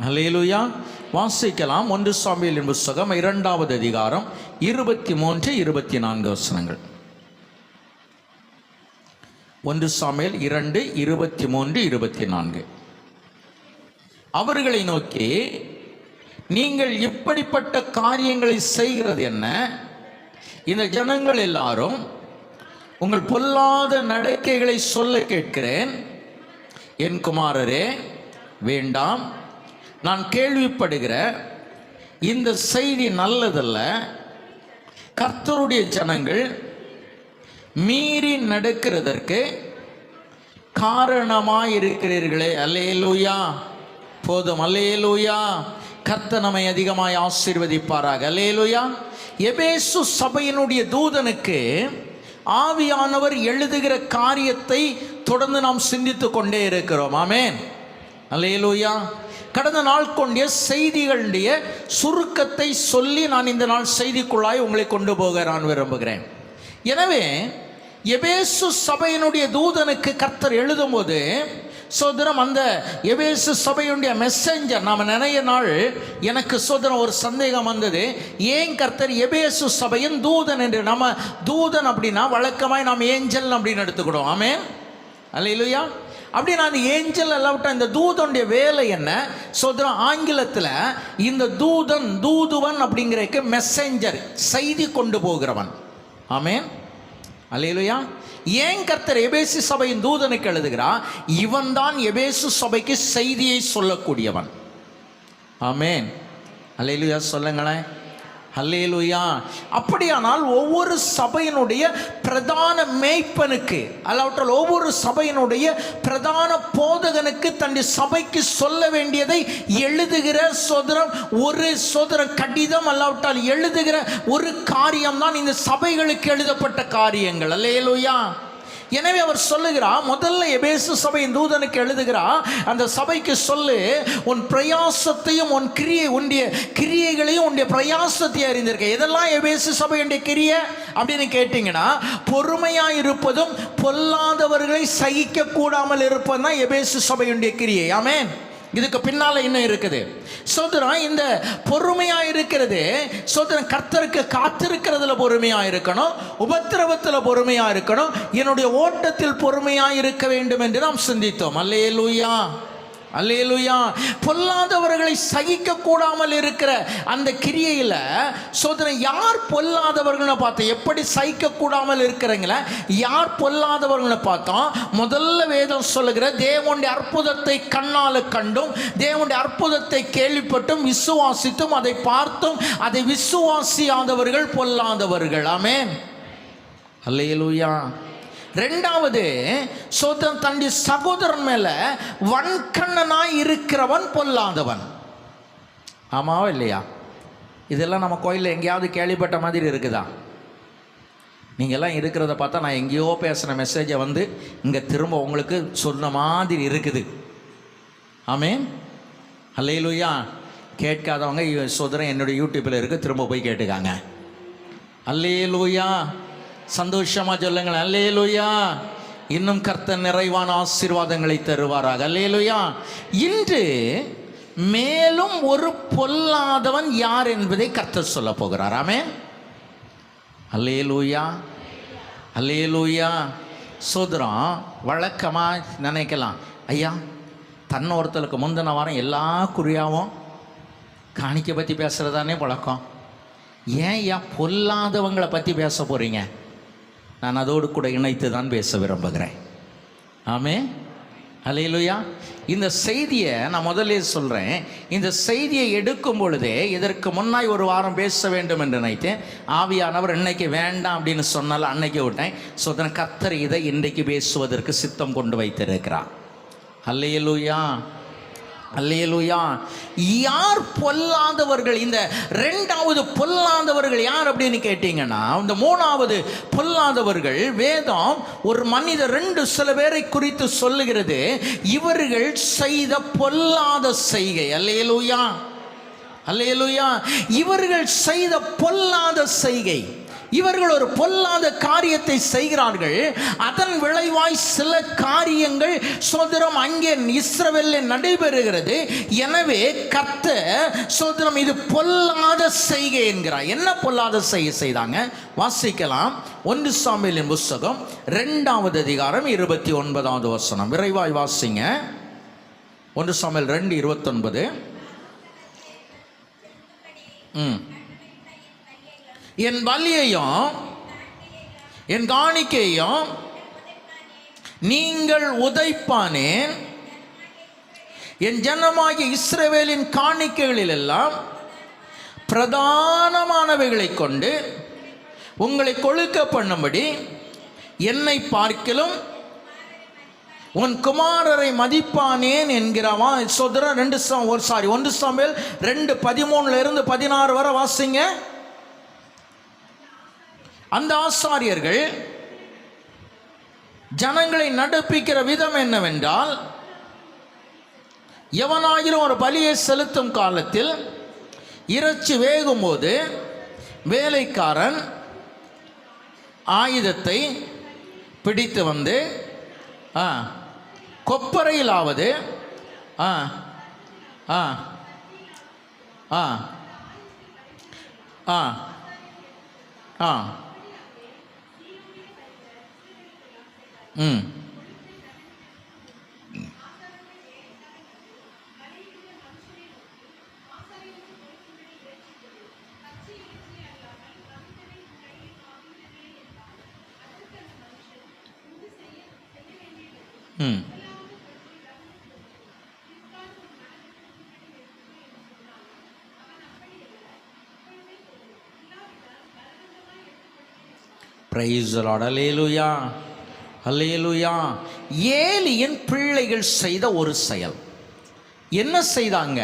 அல்லேலூயா. வாசிக்கலாம் 1 சாமுவேலின் புத்தகம் 2வது அதிகாரம் 23, 24 வசனங்கள். 1 சாமுவேல் 2, 23, 24. அவர்களை நோக்கி, நீங்கள் இப்படிப்பட்ட காரியங்களை செய்கிறது என்ன? இந்த ஜனங்கள் எல்லாரும் உங்கள் பொல்லாத நடக்கைகளை சொல்ல கேட்கிறேன். என் குமாரரே, வேண்டாம். நான் கேள்விப்படுகிற இந்த செய்தி நல்லதல்ல. கர்த்தருடைய ஜனங்கள் மீறி நடக்கிறதற்கு காரணமாயிருக்கிறீர்களே. அல்லேலூயா. போதும். அல்லேலூயா. கர்த்தர் நம்மை அதிகமாய் ஆசீர்வதிப்பாராக. அல்லேலூயா. எபேசு சபையினுடைய தூதனுக்கு ஆவியானவர் எழுதுகிற காரியத்தை தொடர்ந்து நாம் சிந்தித்து கொண்டே இருக்கிறோம். ஆமென். அல்லேலூயா. கடந்த நாள் கொண்டிய செய்திகளுடைய சுருக்கத்தை சொல்லி நான் இந்த நாள் செய்திக்குள்ளாய் உங்களை கொண்டு போக நான் விரும்புகிறேன். எனவே எபேசு சபையினுடைய தூதனுக்கு கர்த்தர் எழுதும்போது சோதரம் அந்த எபேசு சபையுடைய மெசஞ்சர் நாம் நிறைய நாள் எனக்கு சோதரம் ஒரு சந்தேகம் வந்தது. ஏன் கர்த்தர் எபேசு சபையின் தூதன் என்று? நம்ம தூதன் அப்படின்னா வழக்கமாய் நாம் ஏஞ்சல் அப்படின்னு எடுத்துக்கிடுவோம். ஆமென். அல்லேலூயா. அப்படின்னா அந்த ஏஞ்சல் எல்லாம் இந்த தூதனுடைய வேலை என்ன? சோதரம் ஆங்கிலத்தில் இந்த தூதன், தூதுவன் அப்படிங்கிறக்கு மெசஞ்சர், செய்தி கொண்டு போகிறவன். ஆமென். அல்லேலூயா. ஏன் கர்த்தர் எபேசு சபையின் தூதனுக்கு எழுதுகிறார்? இவன் தான் எபேசு சபைக்கு செய்தியை சொல்லக்கூடியவன். ஆமென். அல்லேலூயா. சொல்லுங்களேன். அல்லேலூயா. அப்படியானால் ஒவ்வொரு சபையினுடைய பிரதான மேய்ப்பனுக்கு, அல்லாவிட்டால் ஒவ்வொரு சபையினுடைய பிரதான போதகனுக்கு தன்னுடைய சபைக்கு சொல்ல வேண்டியதை எழுதுகிற சோதரம் ஒரு சோதரம் கடிதம், அல்லாவிட்டால் எழுதுகிற ஒரு காரியம் தான் இந்த சபைகளுக்கு எழுதப்பட்ட காரியங்கள். அல்லேலூயா. எனவே அவர் சொல்லுகிறார், முதல்ல எபேசு சபையின் தூதனுக்கு எழுதுகிறார், அந்த சபைக்கு சொல்லு, உன் பிரயாசத்தையும் உன்னுடைய கிரியைகளையும் உன்னுடைய பிரயாசத்தையும் அறிந்திருக்க. இதெல்லாம் எபேசு சபையுடைய கிரியை அப்படின்னு கேட்டீங்கன்னா, பொறுமையாக இருப்பதும் பொல்லாதவர்களை சகிக்க கூடாமல் இருப்பதும் தான் எபேசு சபையுடைய கிரியை. ஆமென். இதுக்கு பின்னால இன்னும் இருக்குது சோதரன். இந்த பொறுமையா இருக்கிறது சோதரன், கர்த்தருக்கு காத்திருக்கிறதுல பொறுமையா இருக்கணும், உபத்திரவத்தில் பொறுமையா இருக்கணும், என்னுடைய ஓட்டத்தில் பொறுமையா இருக்க வேண்டும் என்று நாம் சிந்தித்தோம். அல்லேலூயா. அல்லேலூயா. பொல்லாதவர்களை சகிக்க கூடாமல் இருக்கிற அந்த கிரியையில் சோதரன், யார் பொல்லாதவர்கள்னு பார்த்தோம். எப்படி சகிக்க கூடாமல் இருக்கிறீங்களா? யார் பொல்லாதவர்கள்னு பார்த்தோம். முதல்ல வேதம் சொல்லுகிற, தேவனுடைய அற்புதத்தை கண்ணால் கண்டும் தேவனுடைய அற்புதத்தை கேள்விப்பட்டும் விசுவாசித்தும் அதை பார்த்தும் அதை விசுவாசியாதவர்கள் பொல்லாதவர்கள். ஆமென். அல்லேலூயா. ரெண்டாவது சோதரன், தன்னுடைய சகோதரன் மேல வன்கண்ணனாய் இருக்கிறவன் பொல்லாதவன். ஆமாவா இல்லையா? இதெல்லாம் நம்ம கோயிலில் எங்கேயாவது கேள்விப்பட்ட மாதிரி இருக்குதா? நீங்கள்லாம் இருக்கிறத பார்த்தா நான் எங்கேயோ பேசுகிற மெசேஜை வந்து இங்கே திரும்ப உங்களுக்கு சொன்ன மாதிரி இருக்குது. ஆமென். அல்லேலூயா. கேட்காதவங்க சோதரன் என்னுடைய யூடியூப்பில் இருக்குது, திரும்ப போய் கேட்டுக்காங்க. அல்லேலூயா. சந்தோஷமா சொல்லுங்கள். அல்லேலூயா. இன்னும் கர்த்தர் நிறைவான ஆசீர்வாதங்களை தருவாராக. அல்லேலூயா. இன்று மேலும் ஒரு பொல்லாதவன் யார் என்பதை கர்த்தர் சொல்ல போகிறார். ஆமென். அல்லேலூயா. அல்லேலூயா. சோதரம் வழக்கமாக நினைக்கலாம், ஐயா தன்னொருத்தலுக்கு முந்தின வாரம் எல்லா குறியாவும் காணிக்கை பற்றி பேசுகிறதானே பழக்கம், ஏன் ஐயா பொல்லாதவங்களை பற்றி பேச போகிறீங்க? நான் அதோடு கூட இணைத்து தான் பேச விரும்புகிறேன். ஆமென். அல்லேலூயா. இந்த செய்தியை நான் முதலே சொல்கிறேன். இந்த செய்தியை எடுக்கும் பொழுதே இதற்கு முன்னாய் ஒரு வாரம் பேச வேண்டும் என்று நினைத்தேன். ஆவியானவர் இன்னைக்கு வேண்டாம் அப்படின்னு சொன்னால அன்னைக்கு விட்டேன். ஸோ கர்த்தர் இதை இன்றைக்கு பேசுவதற்கு சித்தம் கொண்டு வைத்திருக்கிறார். அல்லேலூயா. அல்லேலூயா. யார் பொல்லாதவர்கள்? இந்த ரெண்டாவது பொல்லாதவர்கள் யார் அப்படின்னு கேட்டீங்கன்னா, இந்த மூணாவது பொல்லாதவர்கள் வேதம் ஒரு மனிதர் சில பேரை குறித்து சொல்லுகிறது. இவர்கள் செய்த பொல்லாத செய்கை. அல்லேலூயா. அல்லேலூயா. இவர்கள் செய்த பொல்லாத செய்கை. இவர்கள் ஒரு பொல்லாத காரியத்தை செய்கிறார்கள். அதன் விளைவாய் சில காரியங்கள் சோதரம் அங்கே இஸ்ரவேலில் நடைபெறுகிறது. எனவே கர்த்தர் சோதரம் இது பொல்லாத செய்கை என்கிறார். என்ன பொல்லாத செய்கை செய்தாங்க? வாசிக்கலாம். 1 சாமுவேலின் புத்தகம் 2வது அதிகாரம் 29வது வசனம். விரைவாய் வாசிங்க. 1 சாமுவேல் 2:29. என் பலியையும் என் காணிக்கையும் நீங்கள் உதைப்பானேன், என் ஜனமாகிய இஸ்ரவேலின் காணிக்கைகளில் எல்லாம் பிரதானமானவைகளை கொண்டு உங்களை கொழுக்க பண்ணும்படி என்னை பார்க்கிலும் உன் குமாரரை மதிப்பானேன் என்கிறவா. சோதரன் 1 சாமுவேல் 2:13 16 வரை வாசிங்க. அந்த ஆசாரியர்கள் ஜனங்களை நடப்பிக்கிற விதம் என்னவென்றால், எவனாயிரம் ஒரு பலியை செலுத்தும் காலத்தில் இறைச்சி வேகும் போது வேலைக்காரன் ஆயுதத்தை பிடித்து வந்து கொப்பரையிலாவது பிரைஸ் தி லார்ட். அல்லேலூயா, அல்லேலூயா. ஏலியின் பிள்ளைகள் செய்த ஒரு செயல் என்ன செய்தாங்க?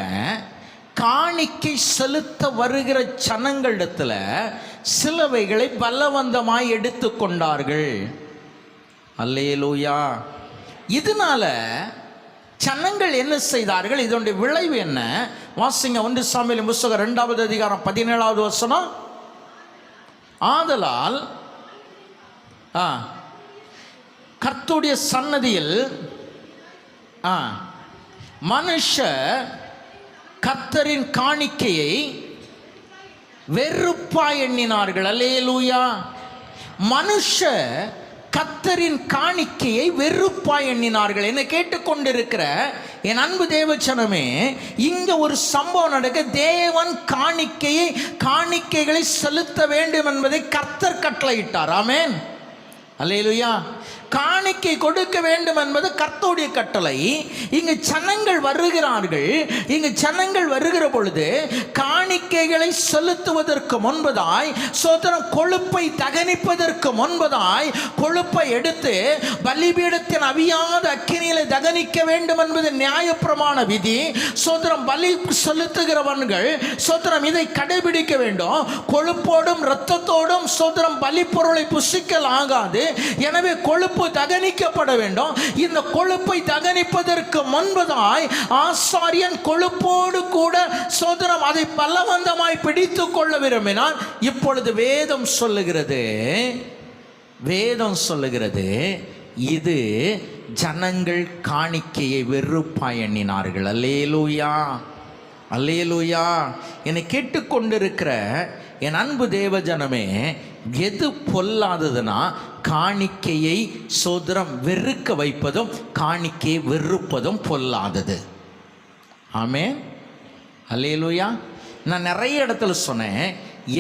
காணிக்கை செலுத்த வருகிற ஜனங்களிடத்தில் சிலவைகளை பலவந்தமாய் எடுத்துக்கொண்டார்கள். அல்லேலூயா. இதனால ஜனங்கள் என்ன செய்தார்கள்? இதனுடைய விளைவு என்ன? வாசிங்க. 1 சாமுவேல் புத்தகம் 2வது அதிகாரம் 17வது வசனம். ஆதலால் கர்த்தருடைய சன்னதியில் மனுஷர் கர்த்தரின் காணிக்கையை வெறுப்பாய் எண்ணினார்கள். அல்லேலூயா. மனுஷர் கர்த்தரின் காணிக்கையை வெறுப்பாய் எண்ணினார்கள். என்னை கேட்டுக்கொண்டிருக்கிற என் அன்பு தேவச்சனமே, இங்க ஒரு சம்பவம் நடக்க. தேவன் காணிக்கைகளை செலுத்த வேண்டும் என்பதை கர்த்தர் கட்டளையிட்டார். ஆமென், அல்லேலூயா. காணிக்கை கொடுக்க வேண்டும் என்பது கர்த்தருடைய கட்டளை. இங்கு ஜனங்கள் வருகிறார்கள். இங்கு ஜனங்கள் வருகிற பொழுது காணிக்கைகளை செலுத்துவதற்கு முன்பதாய், சோதரம் கொழுப்பை தகனிப்பதற்கு முன்பதாய் கொழுப்பை எடுத்து பலிபீடத்தின் அவியாத அக்கினியில தகனிக்க வேண்டும் என்பது நியாயப்பிரமாண விதி. சோதரம் பலி செலுத்துகிறவர்கள் சோதரம் இதை கடைபிடிக்க வேண்டும். கொழுப்போடும் இரத்தத்தோடும் சோதரம் பலி பொருளை புசிக்கல் ஆகாது. எனவே கொழுப்பு தகனிக்கப்பட வேண்டும். இந்த கொழுப்பை தகனிப்பதற்கு முன்பதாய் ஆசாரியன் கொழுப்போடு கூட சோதரம் அதை பலவந்தமாய் பிடித்துக் கொள்ள விரும்பினான். இப்பொழுது வேதம் சொல்லுகிறது இது ஜனங்கள் காணிக்கையை வெறுப்பாய் எண்ணினார்கள். அல்லேலூயா, அல்லேலூயா. என்னை கேட்டுக்கொண்டிருக்கிற என் அன்பு தேவ ஜனமே, எது பொல்லாததுன்னா காணிக்கையை சோதரம் வெறுக்க வைப்பதும் காணிக்கையை வெறுப்பதும் பொல்லாதது. ஆமென், அல்லேலூயா. நான் நிறைய இடத்துல சொன்னேன்,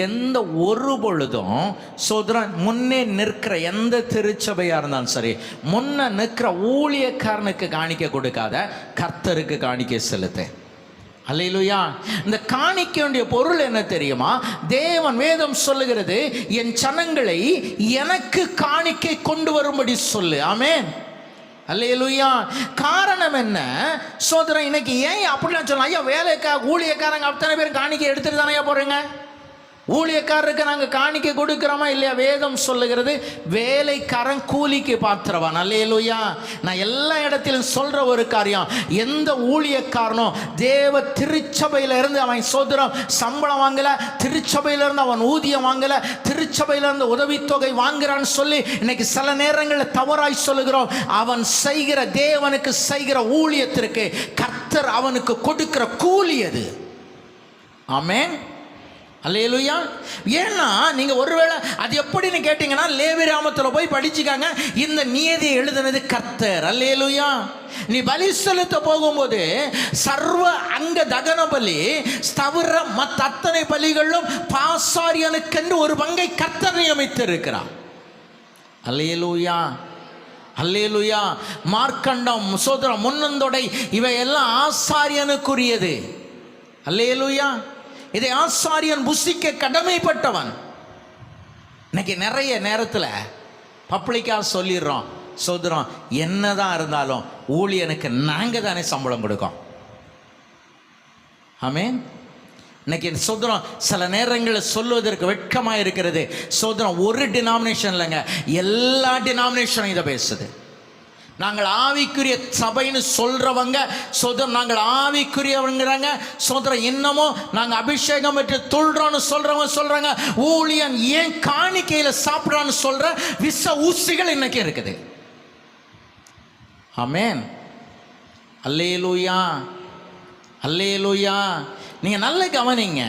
எந்த ஒரு பொழுதும் சோதரன் முன்னே நிற்கிற எந்த திருச்சபையாக இருந்தாலும் சரி, முன்ன நிற்கிற ஊழியக்காரனுக்கு காணிக்கை கொடுக்காத, கர்த்தருக்கு காணிக்கை செலுத்து. அல்லேலூயா. இந்த காணிக்கையுடைய பொருள் என்ன தெரியுமா? தேவன் வேதம் சொல்லுகிறது, என் ஜனங்களை எனக்கு காணிக்கை கொண்டு வரும்படி சொல்லு. ஆமென், அல்லேலூயா. காரணம் என்ன? சோதரன் இன்னைக்கு ஏன் அப்படிலாம் சொல்லலாம்? ஐயா, வேலைக்காக ஊழியக்காரங்க அத்தனை பேர் காணிக்கை எடுத்துட்டு தானே போறீங்க? ஊழியக்காரருக்கு நாங்கள் காணிக்க கொடுக்கிறோமா இல்லையா? வேதம் சொல்லுகிறது வேலைக்காரன் கூலிக்கு பாத்திரவான். அல்லேலூயா. நான் எல்லா இடத்திலும் சொல்ற ஒரு காரியம், எந்த ஊழியக்காரனும் தேவ திருச்சபையில இருந்து அவன் சோதரம் சம்பளம் வாங்கல, திருச்சபையில இருந்து அவன் ஊதியம் வாங்கல, திருச்சபையில இருந்து உதவித்தொகை வாங்குறான்னு சொல்லி இன்னைக்கு சில நேரங்களில் தவறாய் சொல்லுகிறோம். அவன் செய்கிற தேவனுக்கு செய்கிற ஊழியத்திற்கு கர்த்தர் அவனுக்கு கொடுக்கிற கூலி அது. ஆமென். அல்லேலூயா. ஏன்னா நீங்க ஒருவேளை அது எப்படின்னு கேட்டீங்கன்னா, லேவியராமத்தில் போய் படிச்சுக்காங்க. இந்த நியதியை எழுதினது கர்த்தர். அல்லேலூயா. நீ பலி செலுத்த போகும்போது சர்வ அங்க தகன பலி தவிர மற்ற அத்தனை பலிகளும் பாசாரியனுக்கென்று ஒரு பங்கை கர்த்தர் நியமித்திருக்கிறார். அல்லேலூயா. அல்லேலூயா. மார்க்கண்டம், சோதரம், முன்னந்தொடை இவையெல்லாம் ஆசாரியனுக்குரியது. அல்லேலூயா. இதை ஆசாரியன் புசிக்க கடமைப்பட்டவன். இன்னைக்கு நிறைய நேரத்தில் பப்ளிக்காக சொல்லிடுறோம், சோதரம் என்னதான் இருந்தாலும் ஊழியனுக்கு நாங்கள் தானே சம்பளம் கொடுக்கோம். ஆமென். இன்னைக்கு சோதரம் சில நேரங்களில் சொல்லுவதற்கு வெட்கமாக இருக்கிறது. சோதரம் ஒரு டினாமினேஷன் இல்லைங்க, எல்லா டினாமினேஷனும் இதை பேசுது. நாங்கள் ஆவிக்குரிய சபைன்னு சொல்றவங்க சோதரம் நாங்கள் ஆவிக்குரியவங்கிறாங்க. சோதரம் இன்னமும் நாங்கள் அபிஷேகம் பெற்று துள்றோன்னு சொல்றவங்க சொல்றாங்க. ஊழியன் ஏன் காணிக்கையில் சாப்பிட்றான்னு சொல்ற விச ஊசிகள் இன்னைக்கு இருக்குது. ஆமென். அல்லேலூயா. அல்லேலூயா. நீங்க நல்ல கவனிங்க.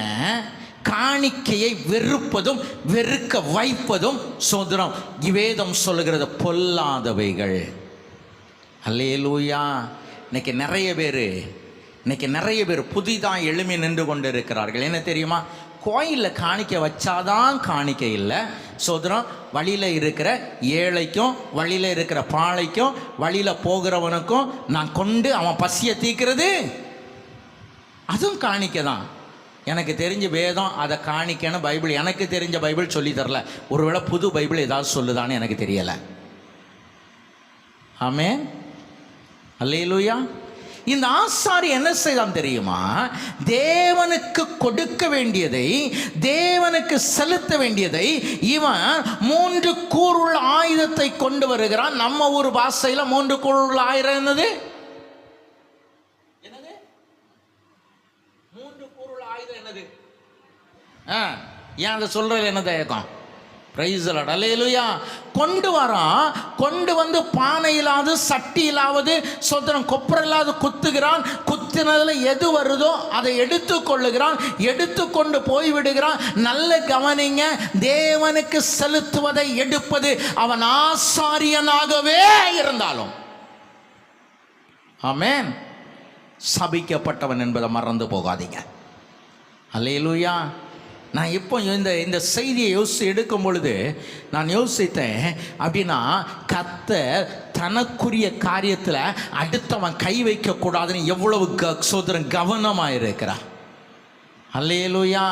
காணிக்கையை வெறுப்பதும் வெறுக்க வைப்பதும் சோதரம் வேதம் சொல்லுகிறது பொல்லாதவைகள். அல்லேலூயா. இன்னைக்கு நிறைய பேர் புதிதாக எழுமி நின்று கொண்டு இருக்கிறார்கள். என்ன தெரியுமா? கோயிலில் காணிக்கை வச்சாதான் காணிக்கை இல்லை சோதரம். வழியில் இருக்கிற ஏழைக்கும் வழியில் இருக்கிற பாழைக்கும் வழியில் போகிறவனுக்கும் நான் கொண்டு அவன் பசியை தீர்க்கிறது அதுவும் காணிக்கை தான். எனக்கு தெரிஞ்ச வேதம் அதை காணிக்கன்னு பைபிள் எனக்கு தெரிஞ்ச பைபிள் சொல்லி தரல. ஒருவேளை புது பைபிள் ஏதாவது சொல்லுதான்னு எனக்கு தெரியலை. ஆமென். அல்லேலூயா. இந்த ஆசாரி என்ன செய்தான் தெரியுமா? தேவனுக்கு கொடுக்க வேண்டியதை, தேவனுக்கு செலுத்த வேண்டியதை இவன் 3 கூறுள்ள ஆயுதத்தை கொண்டு வருகிறான். நம்ம ஊர் பாஷையில் 3 கூறுள்ள ஆயுதம் என்னது? 3 கூறுள்ள ஆயுதம் என்னது? ஏன் அதை சொல்றது என்ன தயக்கம்? Praise the Lord. அல்லேலூயா. கொண்டு வரான். கொண்டு வந்து பானையிலாவது சட்டியிலாவது சோதரம் கொப்பரில்லாது குத்துகிறான். குத்தினதில் எது வருதோ அதை எடுத்து கொள்ளுகிறான். எடுத்துக்கொண்டு போய்விடுகிறான். நல்ல கவனிங்க, தேவனுக்கு செலுத்துவதை எடுப்பது அவன் ஆசாரியனாகவே இருந்தாலும். ஆமென். சபிக்கப்பட்டவன் என்பதை மறந்து போகாதீங்க. அல்லேலூயா. நான் இப்போ இந்த செய்தியை எடுக்கும் பொழுது நான் யோசித்தேன், அப்படின்னா கர்த்தர் தனக்குரிய காரியத்தில் அடுத்தவன் கை வைக்கக்கூடாதுன்னு எவ்வளவு சோதரன் கவனமாக இருக்கிறார். அல்லேலூயா.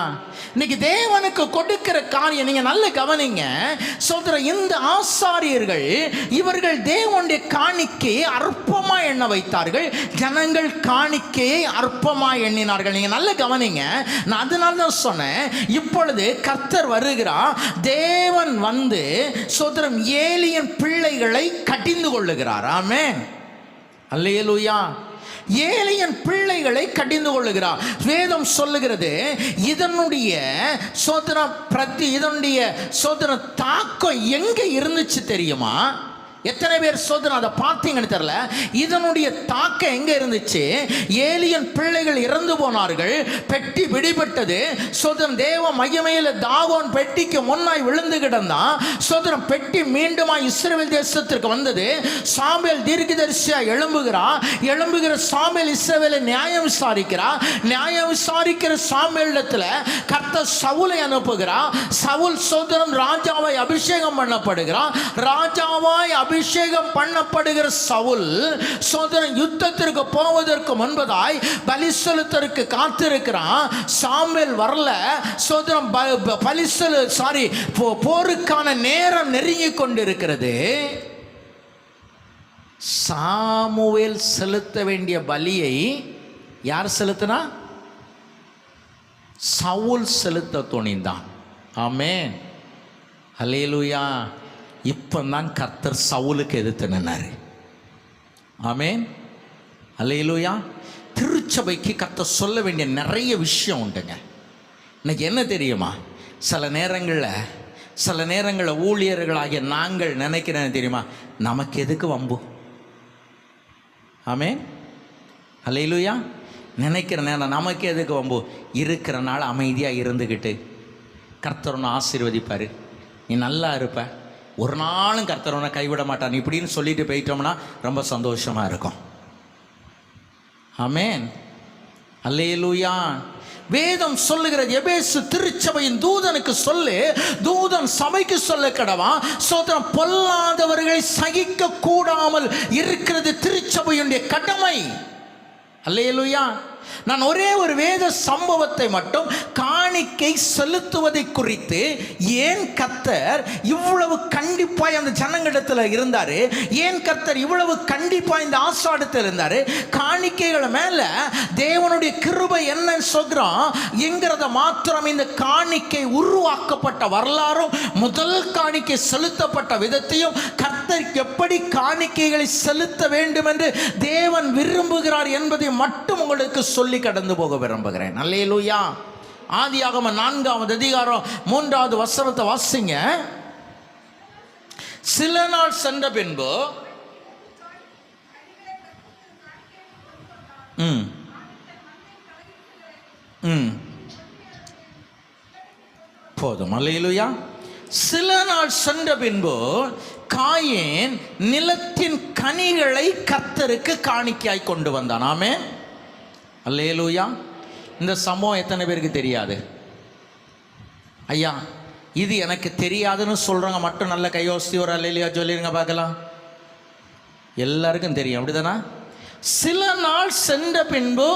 இன்னைக்கு தேவனுக்கு கொடுக்கிற காரியம் நீங்க நல்ல கவனிங்க. சொல்ற இந்த ஆசாரியர்கள் இவர்கள் தேவனுடைய காணிக்கையை அற்பமா எண்ண வைத்தார்கள். ஜனங்கள் காணிக்கையை அற்பமா எண்ணினார்கள். நீங்க நல்ல கவனிங்க. நான் அதனால தான் சொன்னேன், இப்பொழுது கர்த்தர் வருகிறார். தேவன் வந்து சோதரம் ஏலியன் பிள்ளைகளை கடிந்து கொள்ளுகிறார். ஆமென். அல்லேலூயா. ஏலியன் பிள்ளைகளை கடிந்து கொள்ளுகிறார். வேதம் சொல்லுகிறது இதனுடைய சோதன தாக்கம் எங்க இருந்துச்சு தெரியுமா? எத்தனை பேர் சோதனை அதை பார்த்தீங்கன்னு தெரியல. இதனுடைய தாக்கம் எங்க இருந்துச்சு? ஏலியன் பிள்ளைகள் இறந்து போனார்கள். பெட்டி பிடிபட்டது. சோதரன் தேவ மகிமையில் தாகோன் பெட்டிக்கு முன்னாய் விழுந்து கிடந்தான். சோதரன் பெட்டி மீண்டுமா இஸ்ரவேல் தேசத்திற்கு வந்தது. சாமுவேல் தீர்க்கதரிசியா எழும்புகிற சாமுவேல் இஸ்ரவேலை நியாயம் விசாரிக்கிறார். நியாயம் விசாரிக்கிற சாமுவேலிடத்துல கர்த்தர் சவுலை அனுப்புகிறார். சவுல் சோதரன் ராஜாவை அபிஷேகம் பண்ணப்படுகிறார். ராஜாவாய் அபிஷேகம் பண்ணப்படுகிற சவுல் சோதரன் யுத்தத்திற்கு போவதற்கு முன்பதாய் பலி செலுத்தற்கு காத்திருக்கிறான். சாமுவேல் வரல. சோதரன் போருக்கான நேரம் நெருங்கி கொண்டிருக்கிறது. சாமுவேல் செலுத்த வேண்டிய பலியை யார் செலுத்தினா? சவுல் செலுத்த துணிந்தான். ஆமென், அல்லேலூயா. இப்போ தான் கர்த்தர் சவுலுக்கு எதிர்த்து நின்னாரு. ஆமென், அல்லேலூயா. திருச்சபைக்கு கர்த்தர் சொல்ல வேண்டிய நிறைய விஷயம் உண்டுங்க. இன்னைக்கு என்ன தெரியுமா, சில நேரங்களில் ஊழியர்களாகிய நாங்கள் நினைக்கிறேன்னு தெரியுமா, நமக்கு எதுக்கு வம்பு? ஆமென், அல்லேலூயா. நினைக்கிற நேரம் நமக்கு எதுக்கு வம்பு? இருக்கிற நாள் அமைதியாக இருந்துக்கிட்டு கர்த்தர் உன்னை ஆசீர்வதிப்பார், நீ நல்லா இருப்ப, ஒரு நாளும் கர்த்தர் உன்னை கைவிட மாட்டான் இப்படின்னு சொல்லிட்டு போயிட்டோம்னா ரொம்ப சந்தோஷமாக இருக்கும். ஆமென், அல்லேலூயா. வேதம் சொல்லுகிறது, எபேசு திருச்சபையின் தூதனுக்கு சொல்லு, தூதன் சபைக்கு சொல்ல கடவா, சோதரம் பொல்லாதவர்களை சகிக்க கூடாமல் இருக்கிறது திருச்சபையுடைய கடமை. அல்லேலூயா. நான் ஒரே ஒரு வேத சம்பவத்தை மட்டும், காணிக்கை செலுத்துவதை குறித்து ஏன் கர்த்தர் இவ்வளவு கண்டிப்பாய் அந்த ஜனங்களிடத்தில் இருந்தார், ஏன் கர்த்தர் இவ்வளவு கண்டிப்பாய் இந்த ஆசாடத்தில் இருந்தார், காணிக்கைகள் மேல தேவனுடைய கிருபை என்ன சொல்கிறோம் என்கிறத மாத்திரம், இந்த காணிக்கை உருவாக்கப்பட்ட வரலாறும் முதல் காணிக்கை செலுத்தப்பட்ட விதத்தையும் கர்த்தர் எப்படி காணிக்கைகளை செலுத்த வேண்டும் என்று தேவன் விரும்புகிறார் என்பதை மட்டும் உங்களுக்கு சொல்லி கடந்து போக விரும்புகிறேன். அல்லேலூயா. ஆதியாகமம் 4ஆம் அதிகாரம் 3வது வசனத்தை வாசிங்க. சில நாள் சென்ற பின்பு போதும். அல்லேலூயா. சில நாள் சென்ற பின்பு காயேன் நிலத்தின் கனிகளை கர்த்தருக்கு காணிக்கையாய் கொண்டு வந்தான். ஆமென், அல்லேலூயா. இந்த சம்பவம் எத்தனை பேருக்கு தெரியாது? ஐயா, இது எனக்கு தெரியாதுன்னு சொல்கிறவங்க மட்டும் நல்ல கையோசி ஒரு அல்லேலூயா சொல்லிருங்க பார்க்கலாம். எல்லாருக்கும் தெரியும், அப்படிதானா? சில நாள் சென்ற பின்பு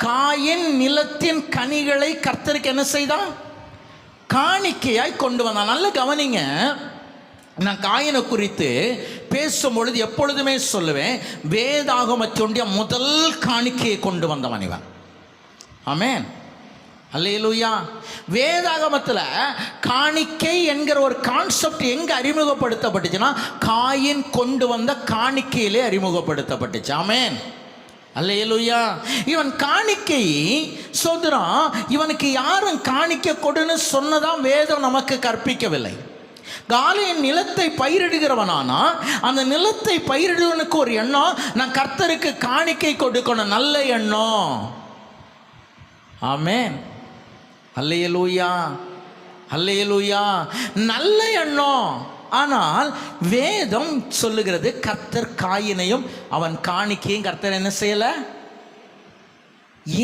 காயின் நிலத்தின் கனிகளை கர்த்தருக்கு என்ன செய்தான்? காணிக்கையாய் கொண்டு வந்தான். நல்ல கவனிங்க, நான் காயினை குறித்து பேசும்பொழுது எப்பொழுதுமே சொல்லுவேன், வேதாகமத்தினுடைய முதல் காணிக்கையை கொண்டு வந்தவன் இவன். ஆமென், அல்லேலூயா. வேதாகமத்தில் காணிக்கை என்கிற ஒரு கான்செப்ட் எங்க அறிமுகப்படுத்தப்பட்டுச்சுன்னா, காயின் கொண்டு வந்த காணிக்கையிலே அறிமுகப்படுத்தப்பட்டுச்சு. ஆமென், அல்லேலூயா. இவன் காணிக்கை சொல்றான், இவனுக்கு யாரும் காணிக்கை கொடுன்னு சொன்னதான் வேதம் நமக்கு கற்பிக்கவில்லை. காலையின் நிலத்தை பயிரிடுகிறவனானா அந்த நிலத்தை பயிரிடுவனுக்கு ஒரு எண்ணம், நான் கர்த்தருக்கு காணிக்கை கொடுக்கணும், நல்ல எண்ணம். ஆமென், அல்லேலூயா, அல்லேலூயா. நல்ல எண்ணம். ஆனால் வேதம் சொல்லுகிறது, கர்த்தர் காயினையும் அவன் காணிக்கையும் கர்த்தர் என்ன செய்யல?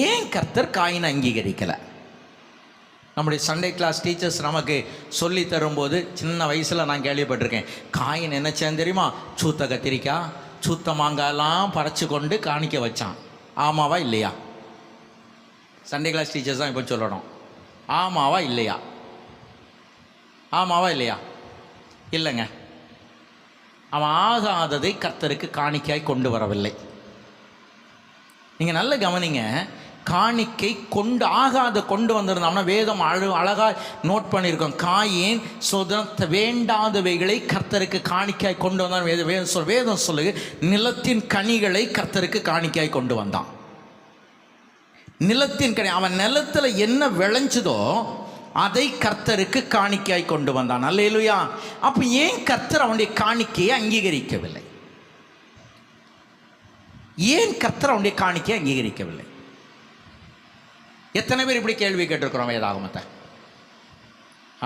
ஏன் கர்த்தர் காயினை அங்கீகரிக்கல? நம்முடைய சண்டே கிளாஸ் டீச்சர்ஸ் நமக்கு சொல்லி தரும்போது சின்ன வயசில் நான் கேள்விப்பட்டிருக்கேன், காயின் என்ன செய்ய தெரியுமா, சூத்த கத்திரிக்காய் சூத்த மாங்காயெல்லாம் பறிச்சு கொண்டு காணிக்க வச்சான். ஆமாவா இல்லையா? சண்டே கிளாஸ் டீச்சர்ஸ் தான் இப்போ சொல்லணும். ஆமாவா இல்லையா? ஆமாவா இல்லையா? இல்லைங்க, அவன் ஆகாததை கர்த்தருக்கு காணிக்கையாய் கொண்டு வரவில்லை. நீங்கள் நல்ல கவனிங்க, காணிக்கை கொண்டு ஆகாத கொண்டு வந்திருந்தோம்னா வேதம் அழகாக நோட் பண்ணியிருக்கோம். காயின் சுதந்திர வேண்டாதவைகளை கர்த்தருக்கு காணிக்காய் கொண்டு வந்தான். வேதம் சொல்லுது, நிலத்தின் கனிகளை கர்த்தருக்கு காணிக்காய் கொண்டு வந்தான். நிலத்தின் கனி, அவன் நிலத்தில் என்ன விளைஞ்சதோ அதை கர்த்தருக்கு காணிக்காய் கொண்டு வந்தான். அல்லேலூயா. அப்போ ஏன் கர்த்தர் அவனுடைய காணிக்கையை அங்கீகரிக்கவில்லை? ஏன் கர்த்தர் அவனுடைய காணிக்கையை அங்கீகரிக்கவில்லை? எத்தனை பேர் இப்படி கேள்வி கேட்டிருக்கிறோம் வேதாகமத்தை?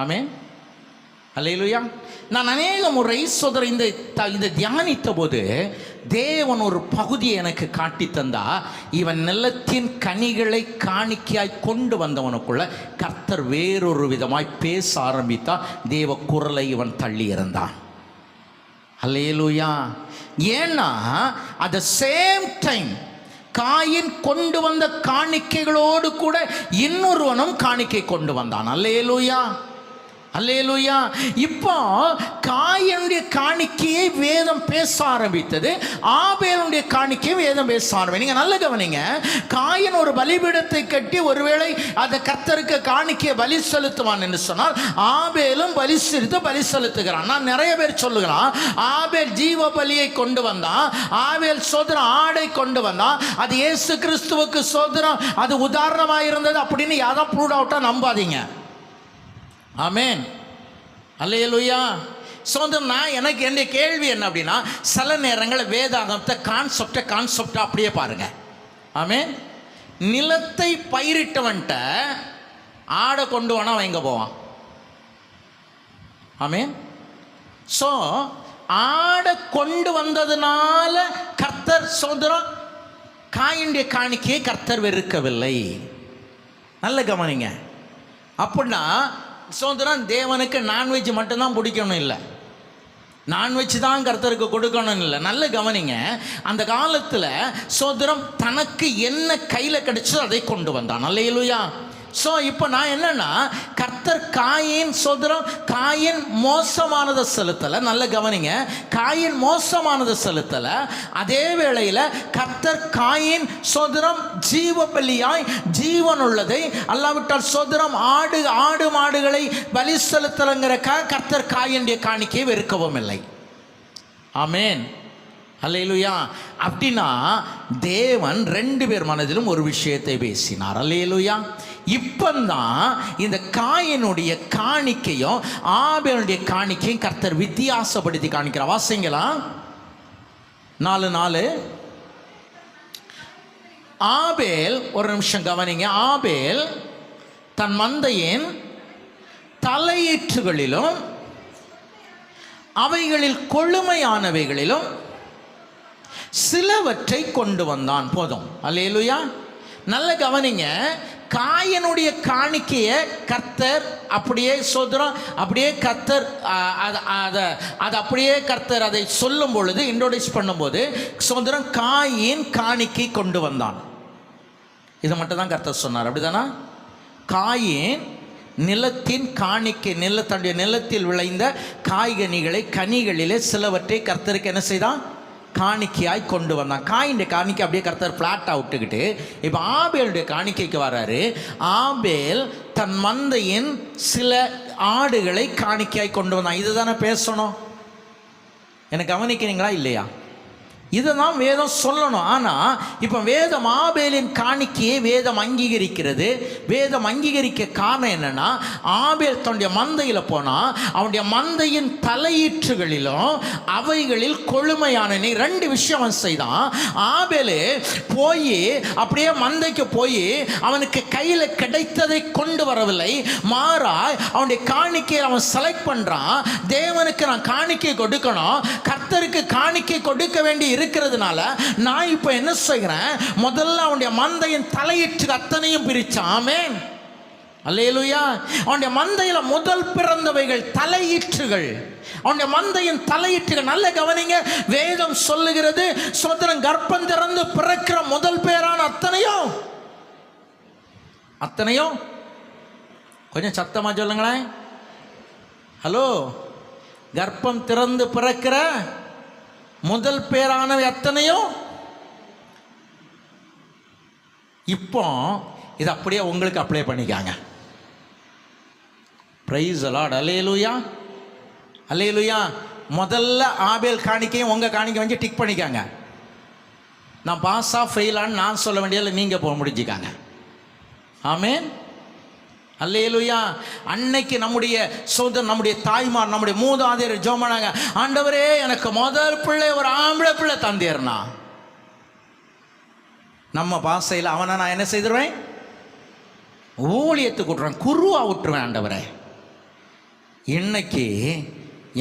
ஆமென், அல்லேலூயா. நான் அநேக முறை சோதர இந்த தியானித்த போது தேவன் ஒரு பகுதியை எனக்கு காட்டி தந்தா, இவன் நிலத்தின் கனிகளை காணிக்கையாய் கொண்டு வந்தவனுக்குள்ள கர்த்தர் வேறொரு விதமாய் பேச ஆரம்பித்தா. தேவ குரலை இவன் தள்ளி இருந்தான். அல்லேலூயா. ஏன்னா at the same time coin கொண்டு வந்த காணிக்கைகளோடு கூட இன்னொருவனும் காணிக்கை கொண்டு வந்தான். அல்லேலூயா. அல்லேலூயா. இப்போ காயனுடைய காணிக்கையை வேதம் பேச ஆரம்பித்தது, ஆபேலுடைய காணிக்கையை வேதம் பேச ஆரம்பித்தது. நீங்க நல்ல கவனிங்க. காயன் ஒரு பலிபீடத்தை கட்டி ஒருவேளை அந்த கர்த்தருக்கு காணிக்கையை பலி செலுத்துவான் என்று சொன்னால், ஆபேலும் பலி செலுத்துகிறான். நான் நிறைய பேர் சொல்லுகிறான், ஆபேல் ஜீவ பலியை கொண்டு வந்தான், ஆபேல் சோதரம் ஆடை கொண்டு வந்தான், அது இயேசு கிறிஸ்துவுக்கு சோதரம், அது உதாரணமாக இருந்தது அப்படின்னு யாரும் ப்ரூவ் அவுட்டா நம்பாதீங்க. ஆமென், அல்லேலூயா. நான் எனக்கு என்னுடைய கேள்வி என்ன அப்படின்னா, சில நேரங்களில் வேதாகமத்தை கான்செப்டை அப்படியே பாருங்க. ஆமென். நிலத்தை பயிரிட்டவன்ட்ட ஆடை கொண்டு வேணா அவன் எங்கே போவான்? ஆமென். ஸோ ஆடை கொண்டு வந்ததுனால கர்த்தர் சோதரம் காயினுடைய காணிக்கையை கர்த்தர் வெறுக்கவில்லை. நல்ல கவனிங்க. அப்படின்னா சோதரம் தேவனுக்கு நான்வெஜ் மட்டும்தான் பிடிக்கணும் இல்லை, நான்வெஜ் தான் கர்த்தருக்கு கொடுக்கணும் இல்லை. நல்ல கவனிங்க. அந்த காலத்தில் சோதரம் தனக்கு என்ன கையில் கிடைச்சோ அதை கொண்டு வந்தான். அல்லேலூயா. ஸோ இப்போ நான் என்னன்னா, கர்த்தர் காயின் சோதரம் காயின் மோசமானதை செலுத்தலை. நல்ல கவனிங்க. காயின் மோசமானதை செலுத்தலை. அதே வேளையில் கர்த்தர் காயின் சோதரம் ஜீவ பலியாய் ஜீவன் உள்ளதை, அல்லாவிட்டால் சோதரம் ஆடு மாடுகளை பலி செலுத்தலைங்கிறக்காக கர்த்தர் காயினுடைய காணிக்கையை வெறுக்கவும் இல்லை. ஆமென், அல்லேலூயா. அப்படின்னா தேவன் ரெண்டு பேர் மனதிலும் ஒரு விஷயத்தை பேசினார். அல்லேலூயா. இப்பந்தான் இந்த காயினுடைய காணிக்கையும் ஆபேலுடைய காணிக்கையும் கர்த்தர் வித்தியாசப்படுத்தி காணிக்கிறார். வாசிங்களா 4:4. ஆபேல், ஒரு நிமிஷம் கவனிங்க. ஆபேல் தன் மந்தையின் தலையீற்றுகளிலும் அவைகளில் கொழுமையானவைகளிலும் சிலவற்றை கொண்டு வந்தான். போதும். அல்லேலூயா. நல்ல கவனிங்க. காயனுடைய காணிக்கையை கர்த்தர் அப்படியே சோதரம், அப்படியே கர்த்தர் அதை அப்படியே கர்த்தர் அதை சொல்லும் பொழுது, இன்ட்ரோடியூஸ் பண்ணும்போது சோதரம் காயின் காணிக்கை கொண்டு வந்தான். இதை மட்டும் தான் கர்த்தர் சொன்னார். அப்படிதானா? காயின் நிலத்தின் காணிக்கை, தன்னுடைய நிலத்தில் விளைந்த காய்கனிகளை, கனிகளிலே சிலவற்றை கர்த்தருக்கு என்ன செய்தான்? காணிக்கையாய் கொண்டு வந்தான். காயினுடைய காணிக்கை அப்படியே கர்த்தர் பிளாட்டாக விட்டுக்கிட்டு இப்போ ஆபேலுடைய காணிக்கைக்கு வராரு. ஆபேல் தன் மந்தையின் சில ஆடுகளை காணிக்கையாய் கொண்டு வந்தான். இதுதானே பேசணும். எனக்கு கவனிக்கிறீங்களா இல்லையா? இதை தான் வேதம் சொல்லணும். ஆனால் இப்போ வேதம் ஆபேலின் காணிக்கையை வேதம் அங்கீகரிக்கிறது. வேதம் அங்கீகரிக்க காரணம் என்னன்னா, ஆபேல் தன்னுடைய மந்தையில் போனால் அவனுடைய மந்தையின் தலையீற்றுகளிலும் அவைகளில் கொழுமையான ரெண்டு விஷயம் அவன் செய்தான். ஆபேல் போய் அப்படியே மந்தைக்கு போய் அவனுக்கு கையில் கிடைத்ததை கொண்டு வரவில்லை, மாறா அவனுடைய காணிக்கையை அவன் செலக்ட் பண்ணுறான். தேவனுக்கு நான் காணிக்கை கொடுக்கணும், கர்த்தருக்கு காணிக்கை கொடுக்க வேண்டி இருக்கிறதுனால நான் இப்ப என்ன செய்கிறேன், முதல்ல அவனுடைய மந்தையின் தலையீற்று அத்தனையும் பிரிச்சான். ஆமென், அல்லேலூயா. அவனுடைய மந்தையில முதல் பிறந்தவைகள் தலையீற்றுகள், அவனுடைய மந்தையின் தலையீற்றுகள். நல்ல கவனிங்க. வேதம் சொல்லுகிறது, சோதரன் கர்ப்பம் திறந்து பிறக்கிற முதல் பேரான அத்தனையும் கொஞ்சம் சத்தமா சொல்லுங்களேன். ஹலோ, கர்ப்பம் திறந்து பிறக்கிற முதல் பேரானவை அத்தனையும். இப்போ இது அப்படியே உங்களுக்கு அப்ளை பண்ணிக்காங்க. Praise the Lord. Hallelujah, hallelujah. முதல்ல ஆபேல் காணிக்கையும் உங்க காணிக்கை வந்து டிக் பண்ணிக்காங்க. நான் பாஸா ஃபெயிலான்னு நான் சொல்ல வேண்டியதில்லை, நீங்க போக முடிஞ்சுக்காங்க. ஆமென், அல்லேலூயா. அன்னைக்கு நம்முடைய சோதரன், நம்முடைய தாய்மார், நம்முடைய மூதாதையர் ஜெபமானாங்க, ஆண்டவரே எனக்கு முதல் பிள்ளை ஒரு ஆம்பளை பிள்ளை தந்தேர்னா. நம்ம பாசையில் அவனை நான் என்ன செய்திருவேன்? ஊழியத்துக்கு விட்டுருவேன், குருவா விட்டுருவேன். ஆண்டவரே, இன்னைக்கு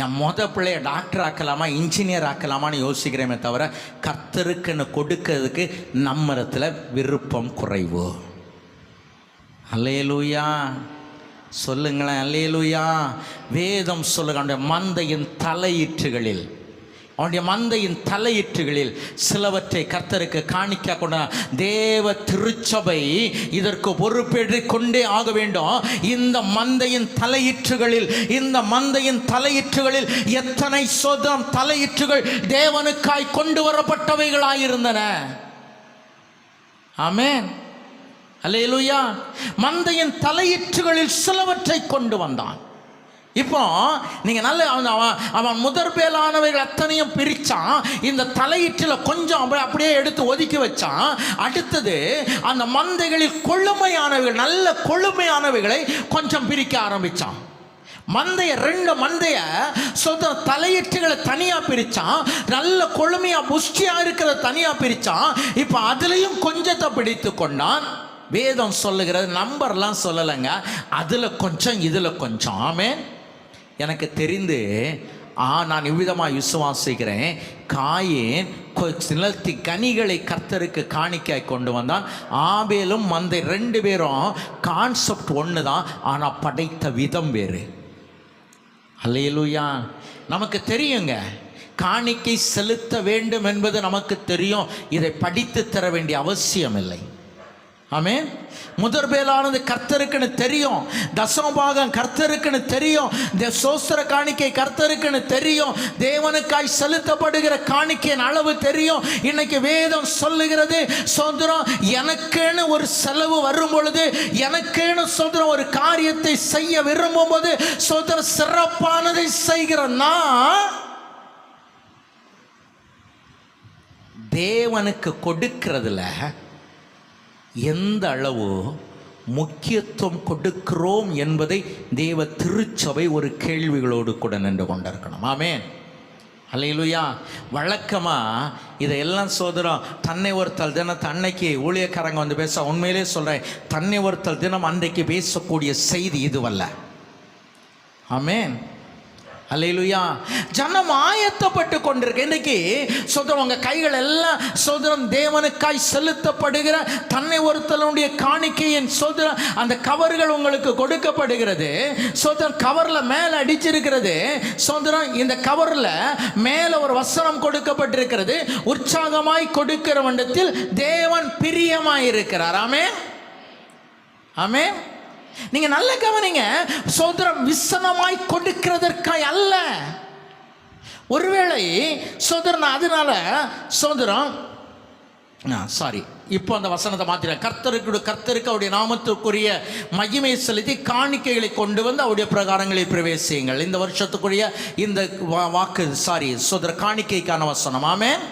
என் பிள்ளைய டாக்டர் ஆக்கலாமா, இன்ஜினியர் ஆக்கலாமான்னு யோசிக்கிறேமே தவிர கர்த்தருக்குன்னு கொடுக்கிறதுக்கு நம்மிடத்தில் விருப்பம் குறைவு. அல்லேலூயா சொல்லுங்களேன். அல்லேலூயா. வேதம் சொல்லுங்க, அவனுடைய மந்தையின் தலையீற்றுகளில், அவனுடைய மந்தையின் தலையீற்றுகளில் சிலவற்றை கர்த்தருக்கு காணிக்க கொண்ட தேவ திருச்சபை இதற்கு பொறுப்பேற்றுக் கொண்டே ஆக வேண்டும். இந்த மந்தையின் தலையீற்றுகளில் எத்தனை சொந்தம் தலையீற்றுகள் தேவனுக்காய் கொண்டு வரப்பட்டவைகளாயிருந்தன. ஆமென், அல்லேலூயா. மந்தையின் தலையீற்றுகளில் சிலவற்றை கொண்டு வந்தான். இப்போ நீங்க நல்ல அவன் முதற்பேலானவைகள் அத்தனையும் பிரிச்சான். இந்த தலையீற்றில் கொஞ்சம் அப்படியே எடுத்து ஒதுக்கி வச்சான். அடுத்தது அந்த மந்தைகளில் கொழுமையானவைகள், நல்ல கொழுமையானவைகளை கொஞ்சம் பிரிக்க ஆரம்பிச்சான். ரெண்டு மந்தைய சொந்த தலையீற்றுகளை தனியா பிரிச்சான். நல்ல கொழுமையா புஷ்டியா இருக்கிறத தனியா பிரிச்சான். இப்போ அதுலயும் கொஞ்சத்தை பிடித்து கொண்டான். வேதம் சொல்லுகிறது, நம்பர்லாம் சொல்லலைங்க, அதுல கொஞ்சம் இதுல கொஞ்சம். ஆமென். எனக்கு தெரிந்து நான் இவ்விதமாக விசுவாசிக்கிறேன், காயேன் நிலத்தி கனிகளை கர்த்தருக்கு காணிக்காய் கொண்டு வந்தான். ஆபேலும் மந்தை ரெண்டு பேரும் கான்செப்ட் ஒன்று தான், ஆனால் படைத்த விதம் வேறு. அல்லேலூயா. நமக்கு தெரியுங்க, காணிக்கை செலுத்த வேண்டும் என்பது நமக்கு தெரியும். இதை படித்து தர வேண்டிய அவசியம் இல்லை. ஆமென். முதற்பேலானது கர்த்தருக்குன்னு தெரியும். தசமபாகம் கர்த்தருக்குன்னு தெரியும். சோஸ்திர காணிக்கை கர்த்தருக்குன்னு தெரியும். தேவனுக்காய் செலுத்தப்படுகிற காணிக்கையின் அளவு தெரியும். இன்னைக்கு வேதம் சொல்லுகிறது, சோதரம் எனக்குன்னு ஒரு செலவு வரும் பொழுது, எனக்குன்னு சோதரம் ஒரு காரியத்தை செய்ய விரும்பும் போது, சோதரம் சிறப்பானதை செய்கிறன்னா தேவனுக்கு கொடுக்கிறதுல எந்த அளவு முக்கியத்துவம் கொடுக்கிறோம் என்பதை தேவ திருச்சபை ஒரு கேள்விகளோடு கூட நின்று கொண்டிருக்கணும். ஆமென், அல்லேலூயா. வழக்கமாக இதையெல்லாம் சோதரம் தன்னை ஒருத்தல் தினத்தை அன்னைக்கு ஊழியக்காரங்க வந்து பேச, உண்மையிலே சொல்கிறேன், தன்னை ஒருத்தல் தினம் அன்றைக்கு பேசக்கூடிய செய்தி இதுவல்ல. ஆமென், அல்லேலூயா. ஜனம் ஆயத்தப்பட்டு கொண்டிருக்க இன்றைக்கு சோதரம் உங்க கைகள் எல்லாம் சோதரம் தேவனுக்காய் செலுத்தப்படுகிற தன்னை ஒருத்தலுடைய காணிக்கையின் சோதரம் அந்த கவர்கள் உங்களுக்கு கொடுக்கப்படுகிறது. சோதரம் கவர்ல மேல அடிச்சிருக்கிறது. சோதரம் இந்த கவர்ல மேல ஒரு வசனம் கொடுக்கப்பட்டிருக்கிறது, உற்சாகமாய் கொடுக்கிற வண்டத்தில் தேவன் பிரியமாய் இருக்கிறார். ஆமென், ஆமென். நீங்க நல்ல கவனிங்க, சோதரம் விசனமாய் கொடுக்கிறதற்காய் அல்ல. ஒருவேளை சோதரன் அதனால சோதரம் இப்போ அந்த வசனத்தை மாத்திர கர்த்தருக்கு அவருடைய நாமத்துக்குரிய மகிமை செலுத்தி காணிக்கைகளை கொண்டு வந்து அவருடைய பிரகாரங்களை பிரவேசியுங்கள். இந்த வருஷத்துக்குரிய இந்த வாக்கு சோதர காணிக்கைக்கான வசனம். ஆமென்.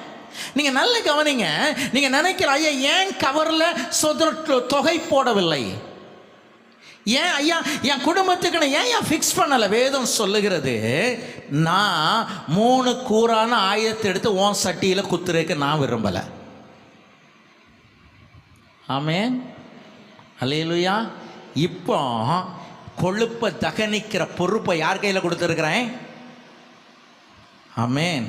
நீங்க நல்ல கவனிங்க. நீங்க நினைக்கிற ஐயா ஏன் கவர்ல சோதர தொகை போடவில்லை, ஏன் ஐயா என் குடும்பத்துக்கு ஏன் ஃபிக்ஸ் பண்ணலை? வேதம் சொல்லுகிறது, நான் 3 கூறான ஆயத்தை எடுத்து உன் சட்டியில் குத்துறதுக்கு நான் விரும்பலை. ஆமென், அல்லேலூயா. இப்போ கொழுப்பை தகனிக்கிற பொறுப்பை யார் கையில் கொடுத்துருக்கிறேன்? ஆமென்,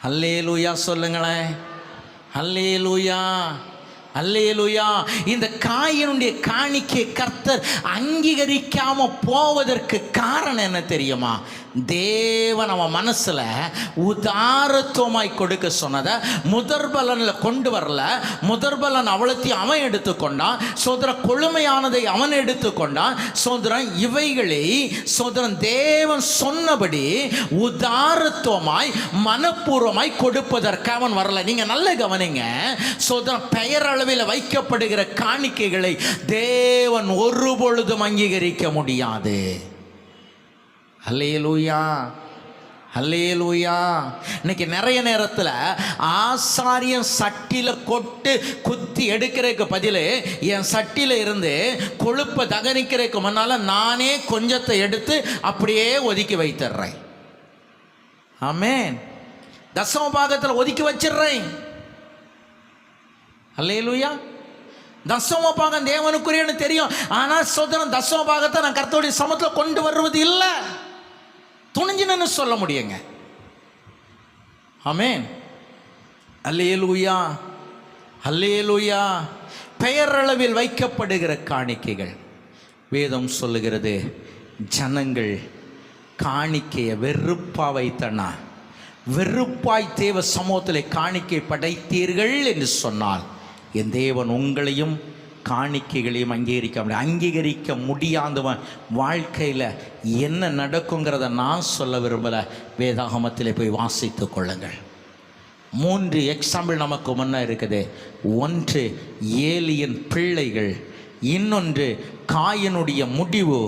அல்லேலூயா சொல்லுங்களேன். அல்லேலூயா, அல்லேலூயா. இந்த காயினுடைய காணிக்கை கர்த்தர் அங்கீகரிக்காம போவதற்கு காரணம் என்ன தெரியுமா? தேவன் அவன் மனசுல உதாரத்துவமாய் கொடுக்க சொன்னதை முதற்பலனில் கொண்டு வரல. முதற்பலன் அவ்வளத்தையும் அவன் எடுத்துக்கொண்டான். சோதரன் கொழுமையானதை அவன் எடுத்துக்கொண்டான். சோதரன் இவைகளை சோதரன் தேவன் சொன்னபடி உதாரத்துவமாய் மனப்பூர்வமாய் கொடுப்பதற்கு அவன் வரல. நீங்க நல்ல கவனிங்க, சோதரன் பெயரளவில் வைக்கப்படுகிற காணிக்கைகளை தேவன் ஒரு பொழுதும் அங்கீகரிக்க முடியாது. அல்லேலூயா, அல்லேலூயா. இன்னைக்கு நிறைய நேரத்தில் ஆசாரியன் சட்டியில் குத்தி எடுக்கிறதுக்கு பதில் என் சட்டியில் இருந்து கொழுப்பை தகனிக்கிறதுக்கு முன்னால் நானே கொஞ்சத்தை எடுத்து அப்படியே ஒதுக்கி வைத்துடுறேன். ஆமென். தசம பாகத்தில் ஒதுக்கி வச்சிடுறேன். அல்லேலூயா. தசம பாகம் தேவனுக்குரியன்னு தெரியும், ஆனால் சோதரன் தசம பாகத்தை நான் கர்த்தருடைய சமூகத்தில் கொண்டு வருவது இல்லை. துணிஞ்சினு சொல்ல முடியுங்க. ஆமென், அல்லேலூயா, அல்லேலூயா. பெயரளவில் வைக்கப்படுகிற காணிக்கைகள் வேதம் சொல்லுகிறது, ஜனங்கள் காணிக்கையை வெறுப்பா வைத்தனா வெறுப்பாய் தேவ சமூகத்தில் காணிக்கை படைத்தீர்கள் என்று சொன்னால் என் தேவன் உங்களையும் காணிக்கைகளையும் அங்கீகரிக்க முடியாதவன் வாழ்க்கையில் என்ன நடக்குங்கிறத நான் சொல்ல விரும்பலை. வேதாகமத்தில் போய் வாசித்து கொள்ளுங்கள். 3 எக்ஸாம்பிள் நமக்கு முன்னே இருக்குது. ஒன்று ஏலியின் பிள்ளைகள், இன்னொன்று காயனுடைய முடிவு,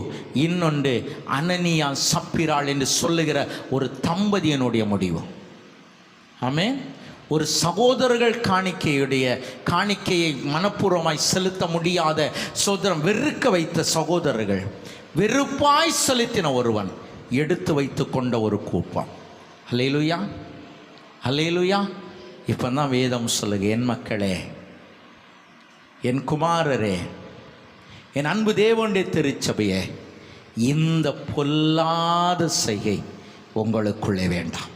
இன்னொன்று அனனியா சப்பிராள் என்று சொல்லுகிற ஒரு தம்பதியனுடைய முடிவு. ஆமென். ஒரு சகோதரர்கள் காணிக்கையை மனப்பூர்வமாய் செலுத்த முடியாத சகோதரன், வெறுக்க வைத்த சகோதரர்கள், வெறுப்பாய் செலுத்தின ஒருவன் எடுத்து வைத்து கொண்ட ஒரு கூப்பம். அல்லேலூயா, அல்லேலூயா. இப்போ தான் வேதம் சொல்லுங்க, என் மக்களே, என் குமாரரே, என் அன்பு தேவனுடைய திருச்சபையே, இந்த பொல்லாத செய்கை உங்களுக்குள்ளே வேண்டாம்.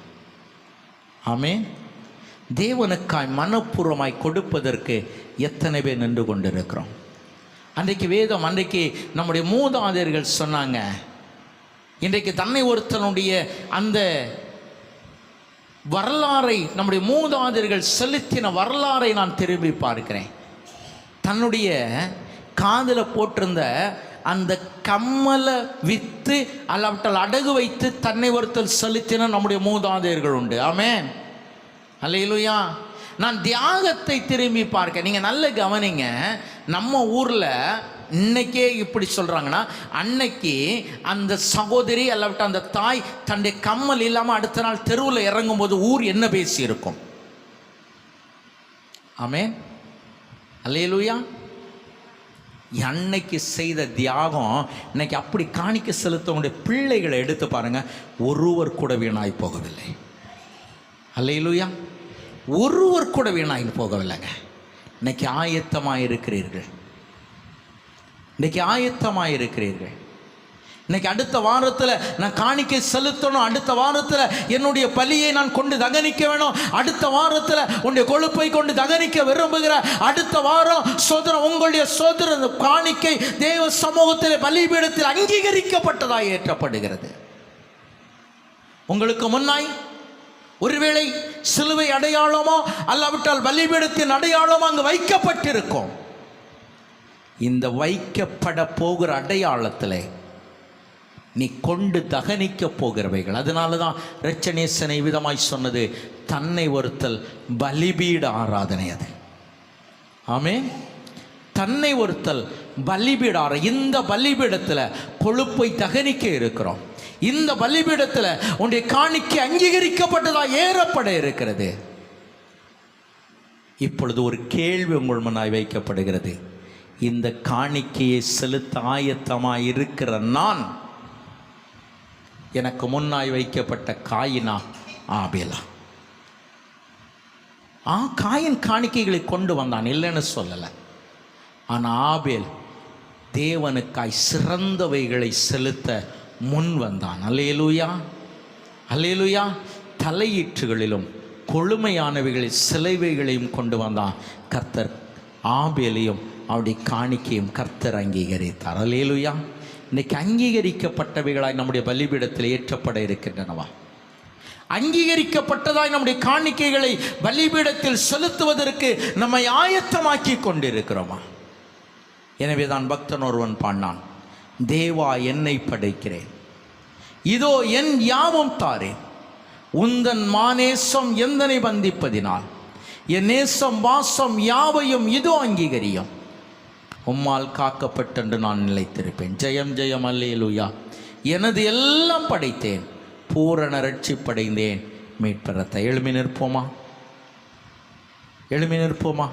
ஆமென். தேவனுக்காய் மனப்பூர்வமாய் கொடுப்பதற்கு எத்தனை பேர் நின்று கொண்டிருக்கிறோம்? அன்றைக்கு நம்முடைய மூதாதையர்கள் சொன்னாங்க, இன்றைக்கு தன்னை ஒருத்தனுடைய அந்த வரலாறை, நம்முடைய மூதாதையர்கள் செலுத்தின வரலாறை நான் திரும்பி பார்க்கிறேன். தன்னுடைய காதில் போட்டிருந்த அந்த கம்மலை விற்று அல்லாவிட்டால் அடகு வைத்து தன்னை ஒருத்தர் செலுத்தின நம்முடைய மூதாதையர்கள் உண்டு. ஆமென், அல்லேலூயா. நான் தியாகத்தை திரும்பி பார்க்க, நீங்கள் நல்ல கவனிங்க. நம்ம ஊரில் இன்னைக்கே இப்படி சொல்கிறாங்கன்னா, அன்னைக்கு அந்த சகோதரி அல்லாவிட்டால் அந்த தாய் தன்னுடைய கம்மல் இல்லாமல் அடுத்த நாள் தெருவில் இறங்கும்போது ஊர் என்ன பேசி இருக்கும்? ஆமென், அல்லேலூயா. அன்னைக்கு செய்த தியாகம் இன்னைக்கு அப்படி காணிக்க செலுத்தவங்களுடைய பிள்ளைகளை எடுத்து பாருங்க, ஒருவர் கூட வீணாய் போகவில்லை. அல்லேலூயா, ஒருவர் கூட வீணாய் போகவில்லைங்க. இன்னைக்கு ஆயத்தமாக இருக்கிறீர்கள், இன்னைக்கு ஆயத்தமாக இருக்கிறீர்கள். இன்னைக்கு அடுத்த வாரத்தில் நான் காணிக்கை செலுத்தணும், அடுத்த வாரத்தில் என்னுடைய பலியை நான் கொண்டு தகனிக்க வேணும், அடுத்த வாரத்தில் உன்னுடைய கொழுப்பை கொண்டு தகனிக்க விரும்புகிற, அடுத்த வாரம் சோதரன் உங்களுடைய சோதரன் காணிக்கை தேவ சமூகத்தில் பலிபீடத்தில் அங்கீகரிக்கப்பட்டதாக ஏற்றப்படுகிறது. உங்களுக்கு முன்னாய் ஒருவேளை சிலுவை அடையாளமோ அல்லாவிட்டால் பலிபீடத்தின் அடையாளமோ அங்கு வைக்கப்பட்டிருக்கும். இந்த வைக்கப்பட போகிற அடையாளத்தில் நீ கொண்டு தகனிக்க போகிறவைகள். அதனால தான் இரட்சணேசனை விதமாய் சொன்னது, தன்னை ஒருத்தல் பலிபீட ஆராதனை. அது ஆமென். தன்னை ஒருத்தல் பலிபீட இந்த பலிபீடத்தில் கொழுப்பை தகனிக்க இருக்கிறோம். இந்த பலிபீடத்தில் உன்னுடைய காணிக்கை அங்கீகரிக்கப்பட்டதா ஏறப்பட இருக்கிறது. இப்பொழுது ஒரு கேள்வி உங்கள் முன்னாய் வைக்கப்படுகிறது. இந்த காணிக்கையை செலுத்த ஆயத்தமாய் இருக்கிற நான், எனக்கு முன்னாய் வைக்கப்பட்ட காயினா ஆபேலா? காயின் காணிக்கைகளை கொண்டு வந்தான், இல்லைன்னு சொல்லலை. ஆனால் ஆபேல் தேவனுக்காய் சிறந்தவைகளை செலுத்த முன் வந்தான். அல்லேலூயா, அல்லேலூயா. தலையீற்றுகளிலும் கொழுமையானவைகளை சிலைவைகளையும் கொண்டு வந்தான். கர்த்தர் ஆபேலையும் அவருடைய காணிக்கையும் கர்த்தர் அங்கீகரித்தார். அல்லேலூயா. இன்னைக்கு அங்கீகரிக்கப்பட்டவைகளாய் நம்முடைய பலிபீடத்தில் ஏற்றப்பட இருக்கின்றனவா? அங்கீகரிக்கப்பட்டதாய் நம்முடைய காணிக்கைகளை பலிபீடத்தில் செலுத்துவதற்கு நம்மை ஆயத்தமாக்கி கொண்டிருக்கிறோமா? எனவே தான் பக்தன் ஒருவன் பாடினான், தேவா என்னை படைக்கிறேன், இதோ என் யாவும் தாரேன், உந்தன் மாநேசம் எந்தனை பந்திப்பதினால் என் நேசம் வாசம் யாவையும் இதோ அங்கீகரியும், உம்மால் காக்கப்பட்டென்று நான் நிலைத்திருப்பேன். ஜெயம் ஜெயம் அல்லேலூயா. எனது எல்லாம் படைத்தேன், பூரண ரட்சிப்படைந்தேன், மீட்பெறத்தை. எழுமி நிற்போமா, எழுமி நிற்போமா.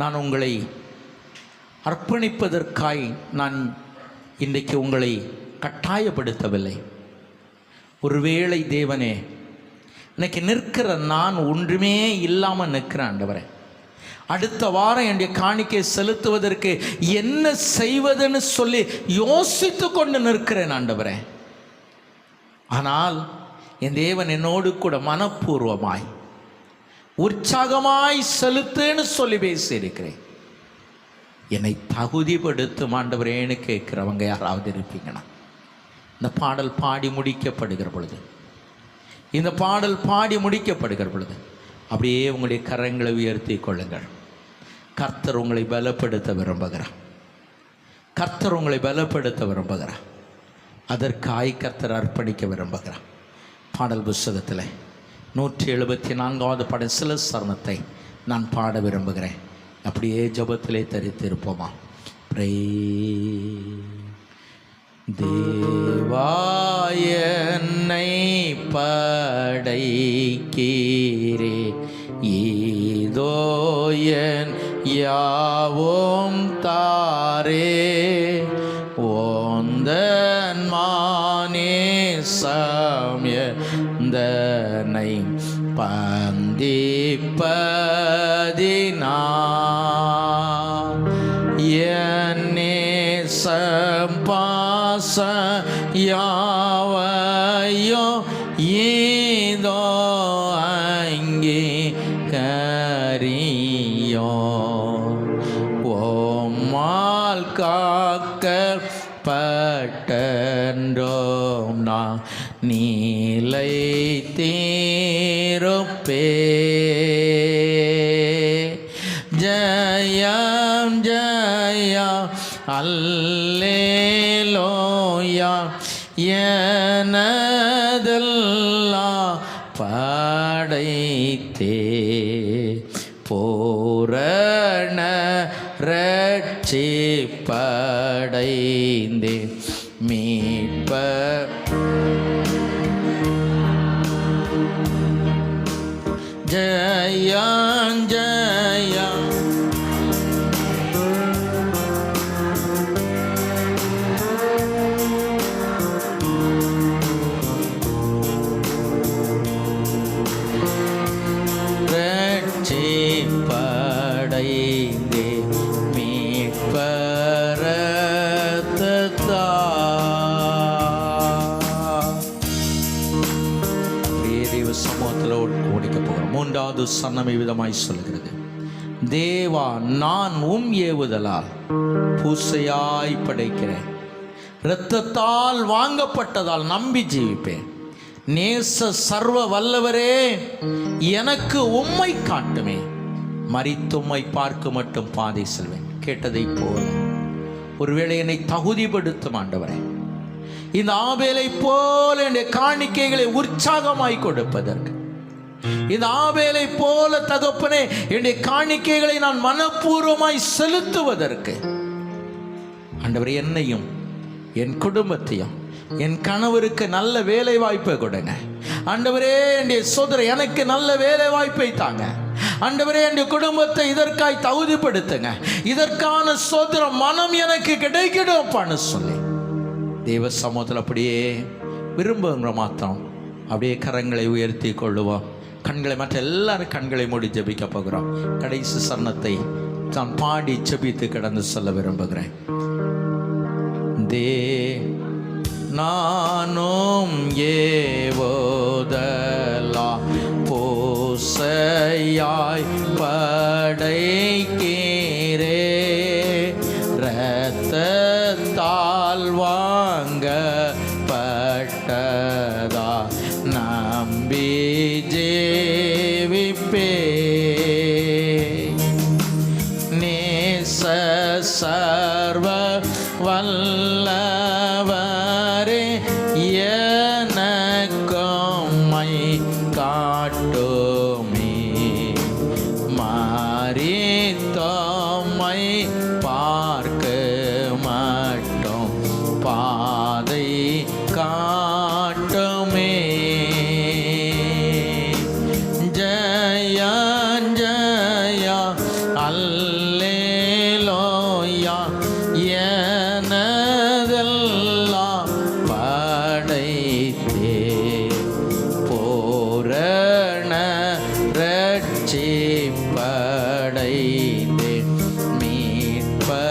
நான் உங்களை அர்ப்பணிப்பதற்காய் நான் இன்றைக்கு உங்களை கட்டாயப்படுத்தவில்லை. ஒருவேளை தேவனே, இன்னைக்கு நிற்கிற நான் ஒன்றுமே இல்லாமல் நிற்கிறேன் ஆண்டவரே, அடுத்த வாரம் என்னுடைய காணிக்கை செலுத்துவதற்கு என்ன செய்வதுன்னு சொல்லி யோசித்து கொண்டு நிற்கிறேன் ஆண்டவரே. ஆனால் என் தேவன் என்னோடு கூட மனப்பூர்வமாய் உற்சாகமாய் செலுத்துன்னு சொல்லி பேசியிருக்கிறேன். என்னை தகுதிப்படுத்தும் ஆண்டவரேன்னு கேட்கிறவங்க யாராவது இருப்பீங்கன்னா, இந்த பாடல் பாடி முடிக்கப்படுகிற பொழுது இந்த பாடல் பாடி முடிக்கப்படுகிற பொழுது அப்படியே உங்களுடைய கரங்களை உயர்த்தி கொள்ளுங்கள். கர்த்தர் உங்களை பலப்படுத்த விரும்புகிறார். கர்த்தர் உங்களை பலப்படுத்த விரும்புகிறார். அதற்காய் கர்த்தர் அர்ப்பணிக்க விரும்புகிறார். பாடல் புஸ்தகத்தில் 174வது பாடல் சில சரணத்தை நான் பாட விரும்புகிறேன். அப்படியே ஜபத்திலே தரித்திருப்போமா? தேவா என்னை படைக்கீரே, இதோ என் யாவும் தாரே, ஓந்தன் மானே சாமியந்தனை பந்திப்பதினா என்னே சம்பாச யாவையோ இதோ அங்கே கரியோ ஓமால் காக்கப்பட்டோம் நான் நீலை தீருப்பே. ஜயம் ஜயம் அல்லேலூயா எனதெல்லாம் படைத்தே பூரண ரட்சிப்படைந்தே மீட்ப ஜயம் ஜயம் ரட்சிப்படைந்தே மீட்பரத்தா. தேவ சமூகத்தில் ஓடிக்க போகிறோம். 3வது சரணம் விதமாய் சொல்கிறது, தேவா நான் ஏவுதலால் பூசையாய் படைக்கிறேன், இரத்தத்தால் வாங்கப்பட்டதால் நம்பி ஜீவிப்பேன். நேச சர்வ வல்லவரே எனக்கு உம்மை காட்டுமே, மரித்தும்மை பார்க்க மட்டும் பாதை செல்வேன். கேட்டதை போல ஒருவேளை என்னை தகுதிப்படுத்தும் ஆண்டவரே, இந்த ஆபேலை போல என்னுடைய காணிக்கைகளை உற்சாகமாய் கொடுப்பதற்கு, இந்த ஆபேலை போல தகப்பனே என்னுடைய காணிக்கைகளை நான் மனப்பூர்வமாய் செலுத்துவதற்கு ஆண்டவரே என்னையும் என் குடும்பத்தையும் என் கணவருக்கு நல்ல வேலை வாய்ப்பை கொடுங்க ஆண்டவரே. என்னுடைய சோதரை எனக்கு நல்ல வேலை வாய்ப்பை தாங்க ஆண்டவரே. என்னுடைய குடும்பத்தை இதற்காய் தகுதிப்படுத்துங்க. இதற்கான சோதர மனம் எனக்கு கிடைக்கிடும்ப்பான்னு சொல்லி தேவ சமூகத்தில் அப்படியே விரும்புகிற மாத்திரம் அப்படியே கரங்களை உயர்த்தி கொள்ளுவோம். கண்களை மற்ற எல்லாரும் கண்களை மூடி ஜெபிக்க போகிறோம். கடைசி சரணத்தை நான் பாடி ஜெபித்து கடந்து சொல்ல விரும்புகிறேன். நானும் ஏவோதலா பூசையாய் படைக்கீரே, இரத்தத்தால் வாங்கப்பட்டதா நம்பி ஜீவிப்பே. நேச சர்வ வல்லவரே எனக்கும்மை காட்டுமே, மாறித்தம்மை பார்க்க மட்டும் பாதை காட்டுமே. ஜய ஜய அல்லேலூயா எனதெல்லாம் படைத்தே பூரண ரட்சிப்படைந்தே மீட்பரத்தா.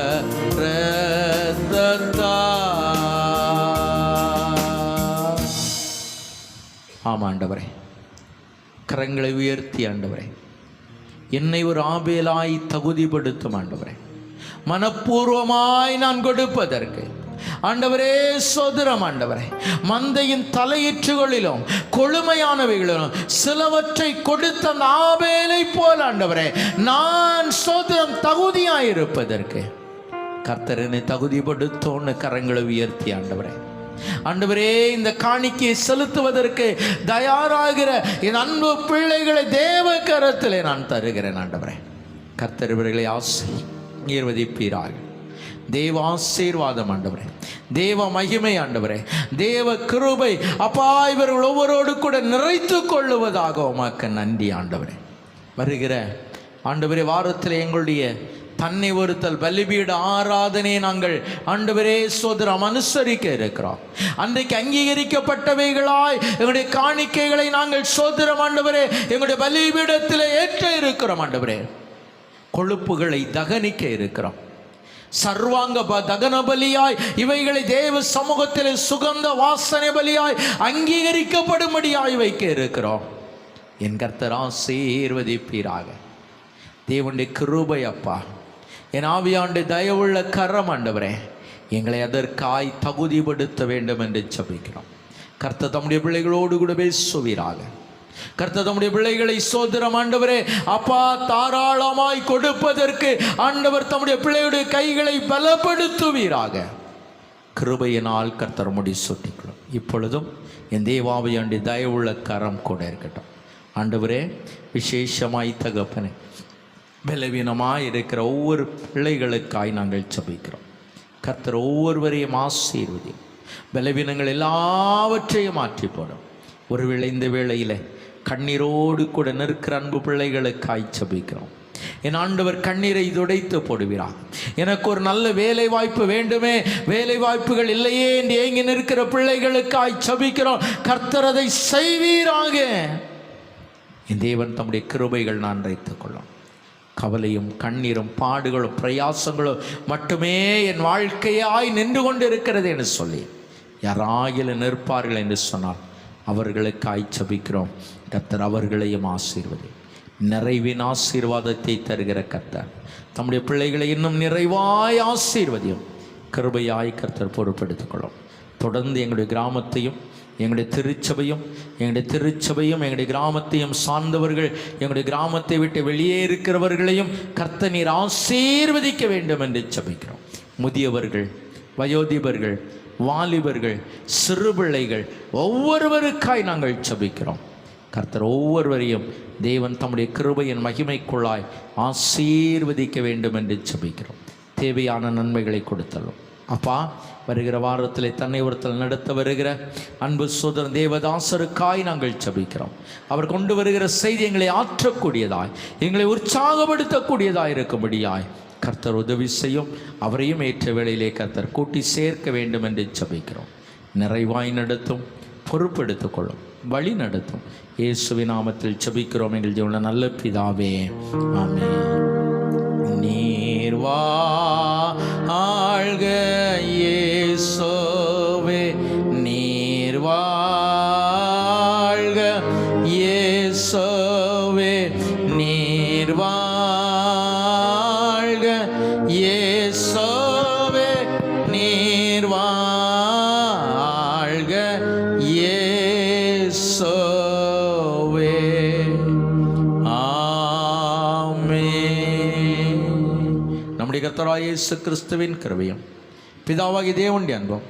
ஆமாம் ஆண்டவரே, கரங்களை உயர்த்தி ஆண்டவரே என்னை ஒரு ஆபேலாய் தகுதிப்படுத்தும் ஆண்டவரே. மனப்பூர்வமாய் நான் கொடுப்பதற்கு ஆண்டவரே சோதரம் ஆண்டவரே, மந்தையின் தலையீற்றுகளிலும் கொழுமையானவைகளிலும் சிலவற்றை கொடுத்த அந்த ஆபேலை போல் ஆண்டவரே, நான் சோதரம் தகுதியாயிருப்பதற்கு கர்த்தர் என்னை தகுதிப்படுத்தோன்னு கரங்களை உயர்த்தி ஆண்டவரே, ஆண்டவரே இந்த காணிக்கையை செலுத்துவதற்கு தயாராகிற என் அன்பு பிள்ளைகளை தேவ கரத்திலே நான் தருகிறேன் ஆண்டவரே. கர்த்தர் இவர்களை ஆசீர்வதிப்பீராக. தேவ ஆசீர்வாதம் ஆண்டவரே, தேவ மகிமை ஆண்டவரே, தேவ கிருபை அப்பா இவர்கள் ஒவ்வொருவரோடு கூட நிறைத்து கொள்ளுவதாக உமக்கு நன்றி ஆண்டவரே. வருகிற ஆண்டவரே வாரத்தில் எங்களுடைய தன்னை ஒருத்தல் பலிபீட ஆராதனை நாங்கள் ஆண்டவரே சோதரம் அனுசரிக்க இருக்கிறோம். அன்றைக்கு அங்கீகரிக்கப்பட்டவைகளாய் எங்களுடைய காணிக்கைகளை நாங்கள் சோதரம் ஆண்டவரே எங்களுடைய பலிபீடத்தில் ஏற்ற இருக்கிறோம் ஆண்டவரே. கொழுப்புகளை தகனிக்க இருக்கிறோம். சர்வாங்க தகன பலியாய் இவைகளை தேவ சமூகத்தில் சுகந்த வாசனை பலியாய் அங்கீகரிக்கப்படும்படியாய் வைக்க இருக்கிறோம். என் கர்த்தர் ஆசீர்வதிப்பீராக. தேவனுடைய கிருபை அப்பா, என் ஆவியாண்டு தயவுள்ள கரம் ஆண்டவரே எங்களை அதற்காய் தகுதிப்படுத்த வேண்டும் என்று ஜெபிக்கிறோம். கர்த்தர் தம்முடைய பிள்ளைகளோடு கூட பேசுவீராக. கர்த்தர் தம்முடைய பிள்ளைகளை சோதரம் ஆண்டவரே அப்பா தாராளமாய் கொடுப்பதற்கு ஆண்டவர் தம்முடைய பிள்ளையுடைய கைகளை பலப்படுத்துவீராக. கிருபையினால் கர்த்தர் முடி சுட்டிக்கொள்ளும். இப்பொழுதும் என் தேவாவியாண்டு தயவுள்ள கரம் கூட இருக்கட்டும் ஆண்டவரே. விசேஷமாய் தகப்பனே, பலவீனமாய் இருக்கிற ஒவ்வொரு பிள்ளைகளுக்காய் நாங்கள் ஜெபிக்கிறோம். கர்த்தர் ஒவ்வொருவரையும் ஆசீர்வதியும். பலவீனங்கள் எல்லாவற்றையும் மாற்றி போடும். ஒருவேளை இந்த வேளையில் கண்ணீரோடு கூட நிற்கிற அன்பு பிள்ளைகளுக்காய் ஜெபிக்கிறோம். என் ஆண்டவர் கண்ணீரை துடைத்து போடுகிறார். எனக்கு ஒரு நல்ல வேலை வாய்ப்பு வேண்டுமே, வேலை வாய்ப்புகள் இல்லையே என்று ஏங்கி நிற்கிற பிள்ளைகளுக்காய் ஜெபிக்கிறோம். கர்த்தர் அதை செய்வீராக. என் தேவன் தம்முடைய கிருபைகள் நான் வைத்துக் கொள்ளும். கவலையும் கண்ணீரும் பாடுகளும் பிரயாசங்களும் மட்டுமே என் வாழ்க்கையாய் நின்று கொண்டு இருக்கிறது என்று சொல்லி யாராயிலும் நிற்பார்கள் என்று சொன்னார் அவர்களுக்காய் ஜெபிக்கிறோம். கர்த்தர் அவர்களையும் ஆசீர்வதி. நிறைவின் ஆசீர்வாதத்தை தருகிற கர்த்தர் தம்முடைய பிள்ளைகளை இன்னும் நிறைவாய் ஆசீர்வதியும். கிருபையாய் கர்த்தர் பொறுப்பெடுத்துக் கொள்ளும். தொடர்ந்து எங்களுடைய கிராமத்தையும் எங்களுடைய திருச்சபையும் எங்களுடைய கிராமத்தையும் சார்ந்தவர்கள் எங்களுடைய கிராமத்தை விட்டு வெளியே இருக்கிறவர்களையும் கர்த்தர் நீர் ஆசீர்வதிக்க வேண்டும் என்று ஜெபிக்கிறோம். முதியவர்கள், வயோதிபர்கள், வாலிபர்கள், சிறு பிள்ளைகள் ஒவ்வொருவருக்காய் நாங்கள் ஜெபிக்கிறோம். கர்த்தர் ஒவ்வொருவரையும் தேவன் தம்முடைய கிருபையின் மகிமைக்குள்ளாய் ஆசீர்வதிக்க வேண்டும் என்று ஜெபிக்கிறோம். தேவையான நன்மைகளை கொடுத்தலும் அப்பா. வருகிற வாரத்தில் தன்னை ஒருத்தல் நடத்த வருகிற அன்பு சோதரன் தேவதாசருக்காய் நாங்கள் ஜெபிக்கிறோம். அவர் கொண்டு வருகிற செய்தி எங்களை ஆற்றக்கூடியதாய், எங்களை உற்சாகப்படுத்தக்கூடியதாய் இருக்கும்படியாய் கர்த்தர் உதவி செய்யும். அவரையும் ஏற்ற வேளையிலே கர்த்தர் கூட்டி சேர்க்க வேண்டும் என்று ஜெபிக்கிறோம். நிறைவாய் நடத்தும், பொறுப்பெடுத்துக் கொள்ளும், வழி நடத்தும். இயேசுவின் நாமத்தில் ஜெபிக்கிறோம் எங்கள் ஜீவன நல்ல பிதாவே, ஆமென். நீர் வாழ்க இயேசுவே, நீர் வாழ்க இயேசுவே, நீர் வாழ்க இயேசுவே, நீர் வாழ்க இயேசுவே, ஆமென். நம்முடைய கர்த்தராகிய இயேசு கிறிஸ்துவின் கிருபையும் பிதாவாகிய தேவனுடைய அன்பும்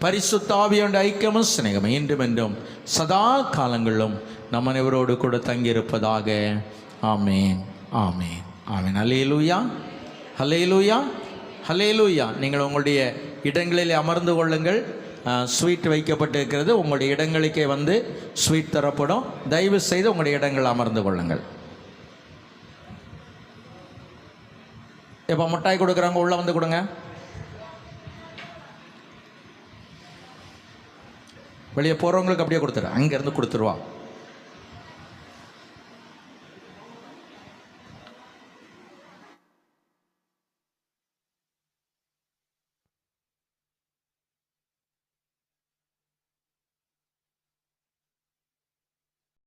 பரிசுத்த ஆவியானவருடைய ஐக்கியமும் சிநேகமும் இன்றும் என்றும் சதா காலங்களிலும் நம் அனைவரோடு கூட தங்கியிருப்பதாக. ஆமென், ஆமென், ஆமென். அல்லேலூயா, அல்லேலூயா, அல்லேலூயா. நீங்கள் உங்களுடைய இடங்களில் அமர்ந்து கொள்ளுங்கள். ஸ்வீட் வைக்கப்பட்டிருக்கிறது. உங்களுடைய இடங்களுக்கே வந்து ஸ்வீட் தரப்படும். தயவு செய்து உங்களுடைய இடங்கள் அமர்ந்து கொள்ளுங்கள். இப்போ மிட்டாய் கொடுக்குறாங்க, உள்ளே வந்து கொடுங்க. வெளியே போகிறவங்களுக்கு அப்படியே கொடுத்துரு, அங்கேருந்து கொடுத்துருவா.